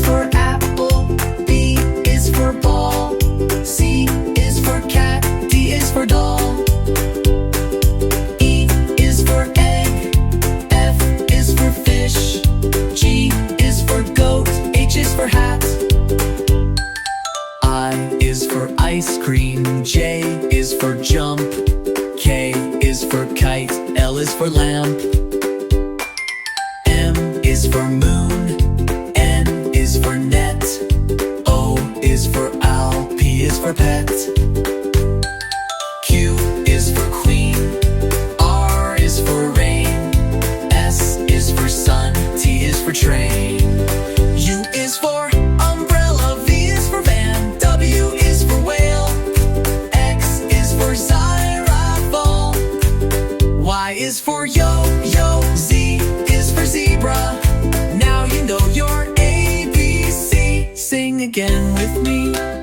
for apple, B is for ball, C is for cat, D is for doll. E is for egg, F is for fish, G is for goat, H is for hat. I is for ice cream, J is for jump, K is for kite, L is for lamp. M is for moon, N is for net, O is for owl, P is for pet. Q is for queen, R is for rain, S is for sun, T is for train. U is for umbrella, V is for van, W is for whale, X is for xylophone, Y is for yo-yo, Z is for zebra. Now you know your ABC. Sing again with me.